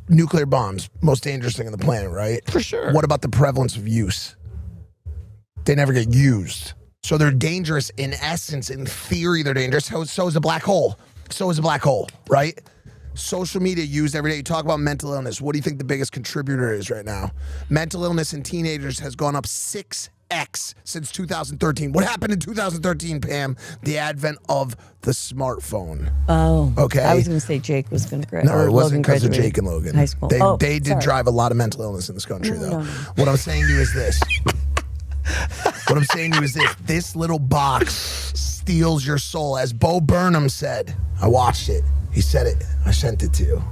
nuclear bombs, most dangerous thing on the planet, right? For sure. What about the prevalence of use? They never get used. So they're dangerous in essence. In theory, they're dangerous. So is a black hole. So is a black hole, right? Social media used every day. You talk about mental illness. What do you think the biggest contributor is right now? Mental illness in teenagers has gone up 6x since 2013. What happened in 2013, Pam? The advent of the smartphone. Oh. Okay. I was going to say Jake was going to graduate. No, it wasn't because of Jake and Logan. High school. They did drive a lot of mental illness in this country, though. No. What I'm saying to you is this. What I'm saying to you is this. This little box steals your soul. As Bo Burnham said, I watched it. He said it. I sent it to you.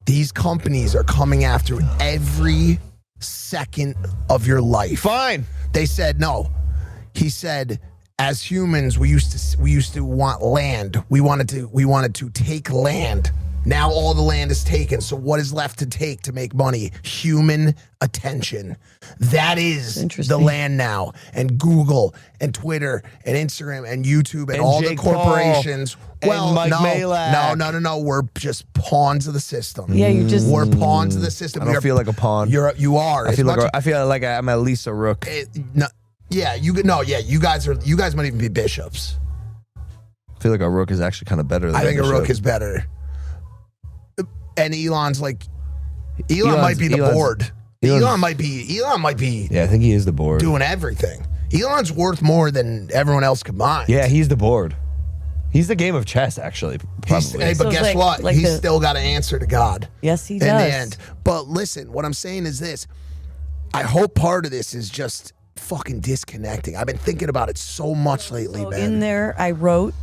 These companies are coming after every second of your life. Fine. They said no. He said, as humans, we used to want land. We wanted to take land. Now all the land is taken. So what is left to take to make money? Human attention. That is the land now. And Google and Twitter and Instagram and YouTube and all Jake the corporations. Paul and Mike Malak. No. We're just pawns of the system. Yeah, you just... We're pawns of the system. I don't feel like a pawn. You are. I feel like I'm at least a rook. You guys might even be bishops. I feel like a rook is actually kind of better than I think a bishop. rook is better. And Elon's might be the board. Elon might be. Yeah, I think he is the board. Doing everything. Elon's worth more than everyone else combined. Yeah, he's the board. He's the game of chess, actually. Probably. But guess what? He's still got to answer to God. Yes, he does. In the end. But listen, what I'm saying is this. I hope part of this is just fucking disconnecting. I've been thinking about it so much lately, man. In there, I wrote,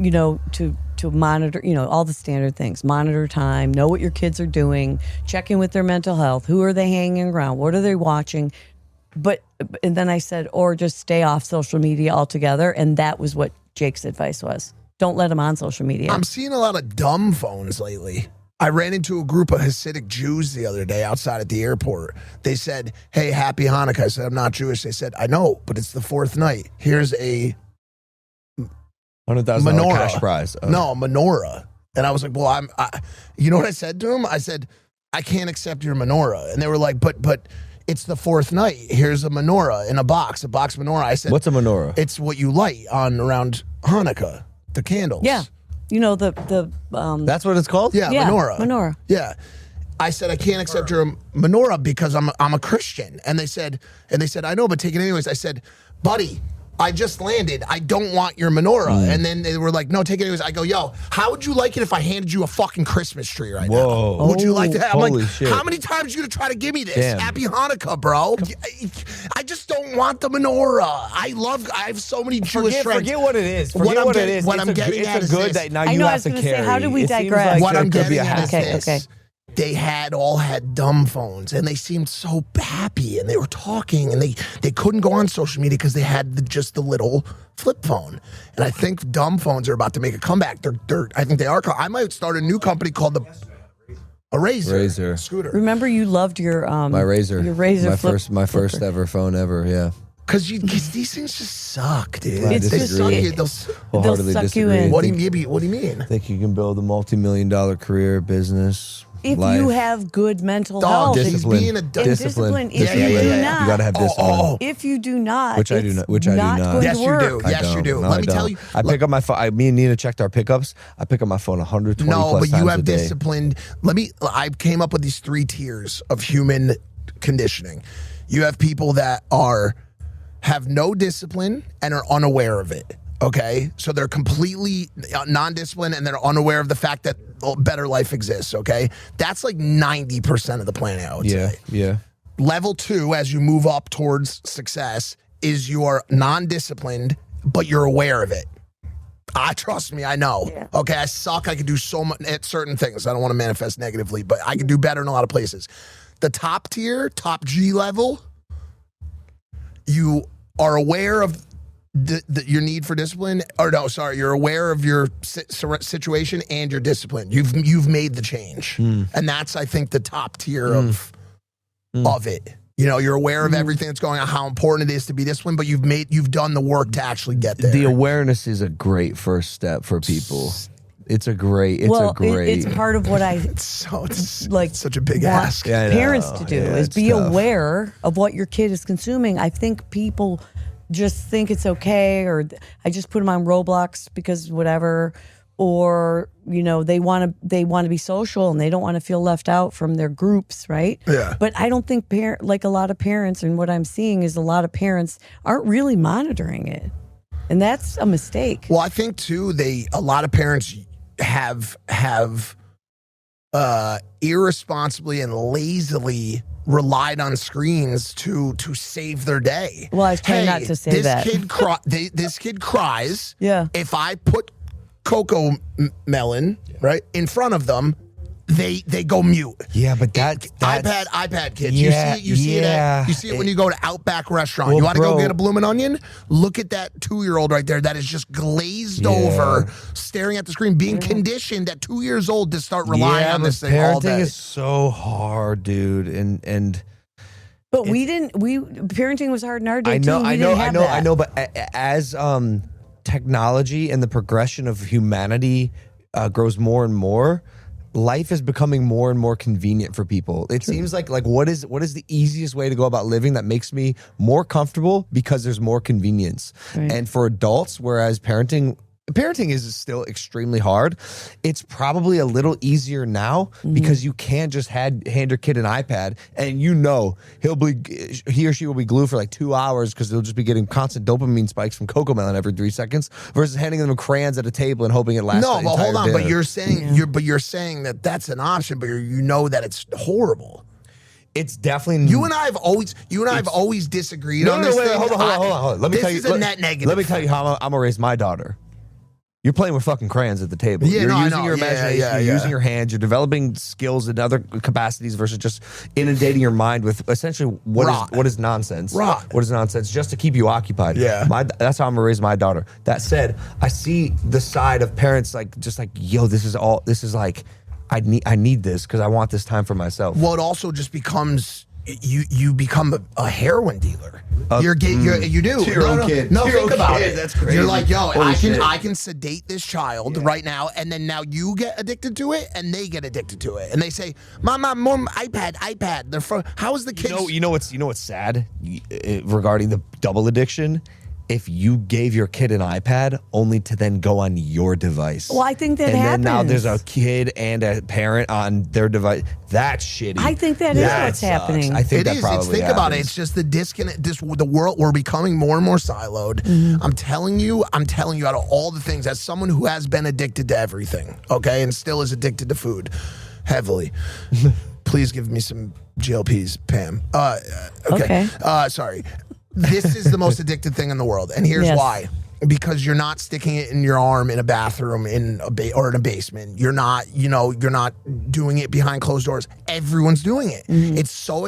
to monitor, all the standard things. Monitor time, know what your kids are doing, check in with their mental health. Who are they hanging around? What are they watching? And then I said, or just stay off social media altogether. And that was what Jake's advice was. Don't let them on social media. I'm seeing a lot of dumb phones lately. I ran into a group of Hasidic Jews the other day outside at the airport. They said, hey, happy Hanukkah. I said, I'm not Jewish. They said, I know, but it's the fourth night. Here's a $100,000 cash prize. Oh. No, menorah. And I was like, well, you know what I said to him? I said, I can't accept your menorah. And they were like, but it's the fourth night. Here's a menorah in a box menorah. I said, what's a menorah? It's what you light on around Hanukkah, the candles. Yeah. That's what it's called? Yeah, menorah. Menorah. Yeah. I said, I can't accept your menorah because I'm a Christian. And they said, I know, but take it anyways. I said, buddy, I just landed. I don't want your menorah. And then they were like, no, take it anyways. I go, yo, how would you like it if I handed you a fucking Christmas tree right now? Would you like that? I'm like, shit. How many times are you going to try to give me this? Damn. Happy Hanukkah, bro. I just don't want the menorah. I have so many Jewish friends. Forget what it is. Forget what it is. What I'm getting at is this. That now you have to carry. Say, how did we digress? Like what I'm getting at is this. Okay. They all had dumb phones, and they seemed so happy, and they were talking, and they couldn't go on social media because they had just the little flip phone. And I think dumb phones are about to make a comeback. I think they are. I might start a new company called a Razor scooter. Remember, you loved your my Razor. Your Razor my first ever phone ever. Yeah. Because these things just suck, dude. I They suck you. They'll Wholeheartedly suck you disagree. in. What do you mean? I think you can build a multi-million-dollar career, business, if life. you have good mental Dog, health. Discipline. Being a discipline. If Yeah, you yeah, do yeah. not, You gotta have discipline. if you do not, Which I do not. Which I do not. going Yes, to you work. do. I Yes, you don't. do. No, Let I me tell don't. you. I pick up my phone. Me and Nina checked our pickups. I pick up my phone 120 No, plus but you times have a day. disciplined. I came up with these 3 tiers of human conditioning. You have people that have no discipline and are unaware of it. Okay, so they're completely non-disciplined and they're unaware of the fact that better life exists. Okay, that's like 90% of the planet, I would say. Yeah. Level 2, as you move up towards success, is you're non-disciplined, but you're aware of it. Trust me, I know. Yeah. Okay, I suck. I could do so much at certain things. I don't want to manifest negatively, but I could do better in a lot of places. The top tier, top G level, you are aware of your need for discipline, you're aware of your situation and your discipline. You've made the change, and that's, I think, the top tier of it. You're aware of everything that's going on, how important it is to be disciplined, but you've done the work to actually get there. The awareness is a great first step for people. It's a great. It's part of what I it's such a big want ask. Yeah, I know. parents to do Yeah, is it's be tough. aware of what your kid is consuming. I think people just think it's okay, or I just put them on Roblox because whatever, or they want to be social and they don't want to feel left out from their groups, right? Yeah. But I don't think a lot of parents, and what I'm seeing is a lot of parents aren't really monitoring it, and that's a mistake. Well, I think too, a lot of parents have irresponsibly and lazily relied on screens to save their day. Well, I was trying not to say that. This kid cries. Yeah. If I put cocoa melon right in front of them, they go mute. Yeah, but that's iPad kids. Yeah, you see yeah. it. You see it when you go to Outback restaurant. Well, you want to go bro. get a bloomin' onion? Look at that 2-year-old right there that is just glazed over, staring at the screen, being conditioned at 2 years old to start relying on this thing all day. Parenting is so hard, dude, and But parenting was hard in our day I too. know, We I didn't know, have I know, that. I know. But as technology and the progression of humanity grows more and more, life is becoming more and more convenient for people. It seems like what is the easiest way to go about living that makes me more comfortable because there's more convenience. Right. And for adults, whereas parenting is still extremely hard, it's probably a little easier now because you can't just hand your kid an iPad and he or she will be glued for like 2 hours because they'll just be getting constant dopamine spikes from cocoa melon every 3 seconds versus handing them crayons at a table and hoping it lasts. No, the but hold entire on. dinner. But you're saying that that's an option, but you know that it's horrible. It's definitely You and I have always disagreed on this wait, thing. hold on. Let me tell you. This is a net negative. Let me tell you how I'm gonna raise my daughter. You're playing with fucking crayons at the table. Yeah, you're no, I using know. your Yeah, imagination. yeah, you're yeah. using your hands. You're developing skills in other capacities versus just inundating your mind with essentially what is nonsense. Rot. What is nonsense just to keep you occupied. Yeah. That's how I'm gonna raise my daughter. That said, I see the side of parents yo, this is like I need this because I want this time for myself. Well, it also just becomes you become a heroin dealer. You do. To your own kid. No, To your think own about kid. it. That's crazy. You're like, yo, Holy shit. I can sedate this child right now, and then now you get addicted to it, and they get addicted to it, and they say, "Mom, iPad." They're how is the kid? You know what's sad regarding the double addiction? If you gave your kid an iPad only to then go on your device. Well, I think that happens. And then now there's a kid and a parent on their device. That's shitty. I think that is what's happening. I think It that is. probably Think about it. happens. It's just the disconnect. The world. We're becoming more and more siloed. I'm telling you. Out of all the things, as someone who has been addicted to everything, okay, and still is addicted to food, heavily. Please give me some GLPs, Pam. Okay. Sorry. This is the most addicted thing in the world, and here's why. Because you're not sticking it in your arm in a bathroom or in a basement. You're not doing it behind closed doors. Everyone's doing it. It's so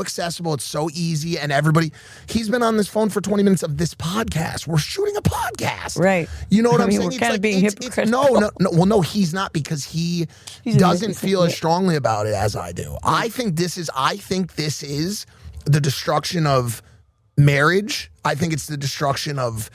accessible. It's so easy, and everybody. He's been on this phone for 20 minutes of this podcast. We're shooting a podcast, Right? You know what I'm saying? We're kind of being hypocritical. No. Well, no, he's not because he doesn't feel as strongly about it as I do. I think this is the destruction of marriage. I think it's the destruction of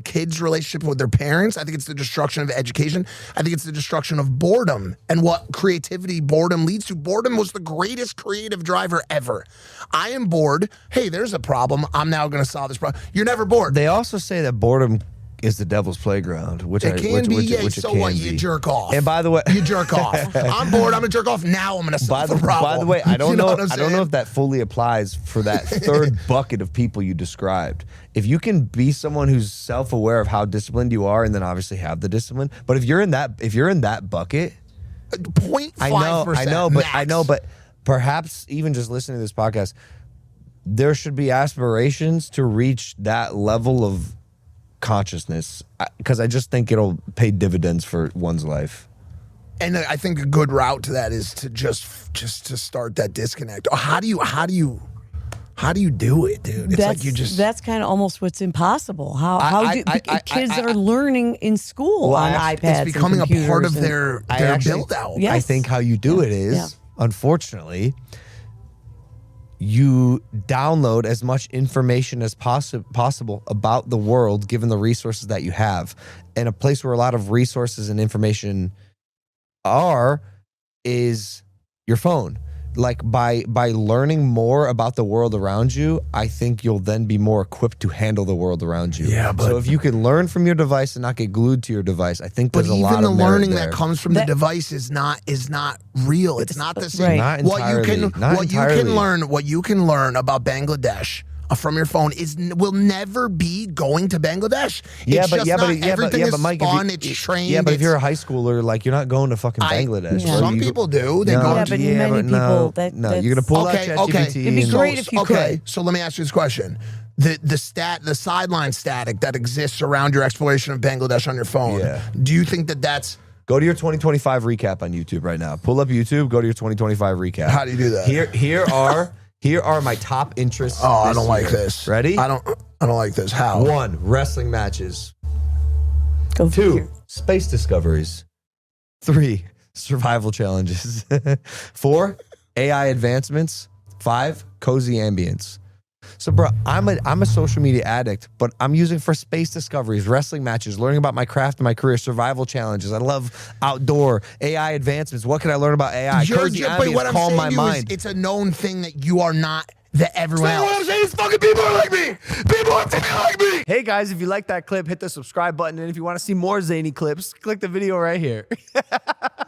kids' relationship with their parents. I think it's the destruction of education. I think it's the destruction of boredom and what boredom leads to. Boredom was the greatest creative driver ever. I am bored. Hey, there's a problem. I'm now going to solve this problem. You're never bored. They also say that boredom is the devil's playground, which It can be. it What? can You be. jerk off. And by the way, you jerk off. I'm bored. I'm gonna jerk off. Now I'm gonna solve the problem. By the way, I don't You know. what I'm I don't know saying? if that fully applies for that third bucket of people you described. If you can be someone who's self-aware of how disciplined you are, and then obviously have the discipline, but if you're in that bucket, 0.5%. I know, but perhaps even just listening to this podcast, there should be aspirations to reach that level of consciousness, because I just think it'll pay dividends for one's life. And I think a good route to that is to just to start that disconnect. How do you do it, dude? It's like you just. That's kind of almost what's impossible. Kids are learning in school on iPads. It's becoming and a part of computers their build out. Yeah. I think how you do it is, Yeah. unfortunately, you download as much information as possible about the world, given the resources that you have. And a place where a lot of resources and information is your phone. Like by learning more about the world around you, I think you'll then be more equipped to handle the world around you. Yeah, but so if you can learn from your device and not get glued to your device, I think there's a lot of even the merit learning there. that comes from the device is not real. It's not the same. Right. Not entirely. What you can learn about Bangladesh from your phone will never be going to Bangladesh. Everything is Mike, fun. It's trained. Yeah, but if you're a high schooler, like you're not going to fucking Bangladesh. Yeah. Some people do. They No. go Yeah, to but many people. You're gonna pull out Okay, ChatGPT. okay. It'd be and- great if you could. So let me ask you this question. The sideline static that exists around your exploration of Bangladesh on your phone, Yeah. do you think that's Go to your 2025 recap on YouTube right now. Pull up YouTube. Go to your 2025 recap. How do you do that? Here are my top interests. Oh, I this don't like year. this. Ready? I don't like this. How? 1, wrestling matches. Go 2, figure. space discoveries. 3, survival challenges. 4, AI advancements. 5, cozy ambience. So, bro, I'm a social media addict, but I'm using for space discoveries, wrestling matches, learning about my craft and my career, survival challenges. I love outdoor AI advancements. What can I learn about AI? Cozy But ambience, what I'm calm saying my to you mind. is it's a known thing that you are not that everyone else. What I'm saying is fucking people are like me. People are fucking like me. Hey guys, if you like that clip, hit the subscribe button. And if you want to see more zany clips, click the video right here.